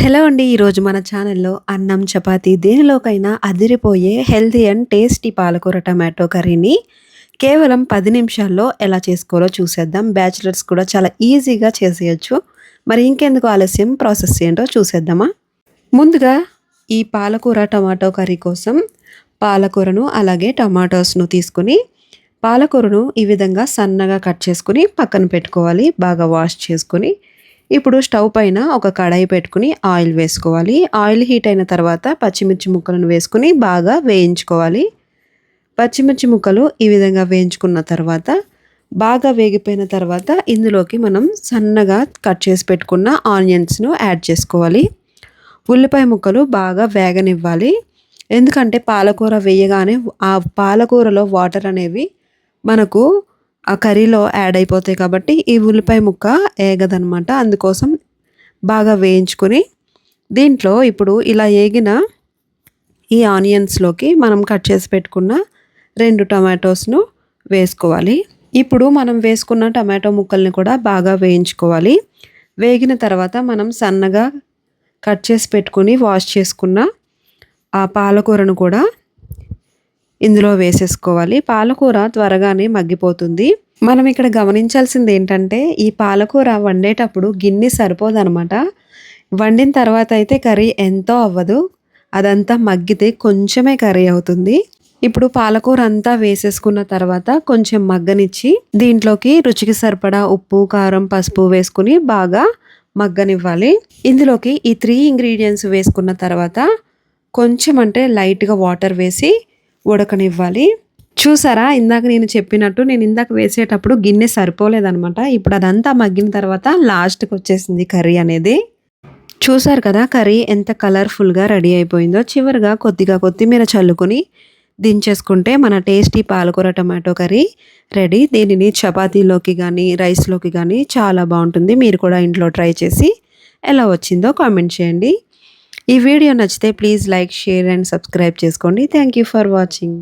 Hello అండి. ఈరోజు మన ఛానల్‌లో అన్నం, చపాతీ దేనిలోకైనా అదిరిపోయే హెల్తీ అండ్ టేస్టీ పాలకూర టమాటో కర్రీని కేవలం 10 నిమిషాల్లో ఎలా చేసుకోవాలో చూసేద్దాం. బ్యాచిలర్స్ కూడా చాలా ఈజీగా చేసేయొచ్చు. మరి ఇంకెందుకు ఆలస్యం, ప్రాసెస్ ఏంటో చూసేద్దామా? ముందుగా ఈ పాలకూర టమాటో కర్రీ కోసం పాలకూరను అలాగే టమాటోస్‌ను తీసుకొని పాలకూరను ఈ విధంగా సన్నగా కట్ చేసుకొని పక్కన పెట్టుకోవాలి. బాగా వాష్ చేసుకొని ఇప్పుడు స్టవ్ పైన ఒక కడాయి పెట్టుకుని ఆయిల్ వేసుకోవాలి. ఆయిల్ హీట్ అయిన తర్వాత పచ్చిమిర్చి ముక్కలను వేసుకుని బాగా వేయించుకోవాలి. పచ్చిమిర్చి ముక్కలు ఈ విధంగా వేయించుకున్న తర్వాత బాగా వేగిపోయిన తర్వాత ఇందులోకి మనం సన్నగా కట్ చేసి పెట్టుకున్న ఆనియన్స్ను యాడ్ చేసుకోవాలి. ఉల్లిపాయ ముక్కలు బాగా వేగనివ్వాలి. ఎందుకంటే పాలకూర వేయగానే ఆ పాలకూరలో వాటర్ అనేవి మనకు ఆ కర్రీలో యాడ్ అయిపోతాయి కాబట్టి ఈ ఉల్లిపాయ ముక్క ఏగదనమాట. అందుకోసం బాగా వేయించుకొని దీంట్లో ఇప్పుడు ఇలా ఏగిన ఈ ఆనియన్స్లోకి మనం కట్ చేసి పెట్టుకున్న 2 టమాటోస్ను వేసుకోవాలి. ఇప్పుడు మనం వేసుకున్న టమాటో ముక్కల్ని కూడా బాగా వేయించుకోవాలి. వేగిన తర్వాత మనం సన్నగా కట్ చేసి పెట్టుకుని వాష్ చేసుకున్న ఆ పాలకూరను కూడా ఇందులో వేసేసుకోవాలి. పాలకూర త్వరగానే మగ్గిపోతుంది. మనం ఇక్కడ గమనించాల్సింది ఏంటంటే ఈ పాలకూర వండేటప్పుడు గిన్నె సరిపోదనమాట. వండిన తర్వాత అయితే కర్రీ ఎంతో అవ్వదు. అదంతా మగ్గితే కొంచెమే కర్రీ అవుతుంది. ఇప్పుడు పాలకూర అంతా వేసేసుకున్న తర్వాత కొంచెం మగ్గనిచ్చి దీంట్లోకి రుచికి సరిపడా ఉప్పు, కారం, పసుపు వేసుకుని బాగా మగ్గనివ్వాలి. ఇందులోకి ఈ 3 ఇంగ్రీడియంట్స్ వేసుకున్న తర్వాత కొంచెం అంటే లైట్గా వాటర్ వేసి ఉడకనివ్వాలి. చూసారా, ఇందాక నేను చెప్పినట్టు నేను ఇందాక వేసేటప్పుడు గిన్నె సరిపోలేదనమాట. ఇప్పుడు అదంతా మగ్గిన తర్వాత లాస్ట్కి వచ్చేసింది కర్రీ అనేది. చూసారు కదా కర్రీ ఎంత కలర్ఫుల్గా రెడీ అయిపోయిందో. చివరిగా కొద్దిగా కొత్తిమీర చల్లుకొని దించేసుకుంటే మన టేస్టీ పాలకూర టమాటో కర్రీ రెడీ. దీనిని చపాతీలోకి కానీ రైస్లోకి కానీ చాలా బాగుంటుంది. మీరు కూడా ఇంట్లో ట్రై చేసి ఎలా వచ్చిందో కామెంట్ చేయండి. ఈ వీడియో నచ్చితే please like, share and subscribe చేసుకోండి. Thank you for watching.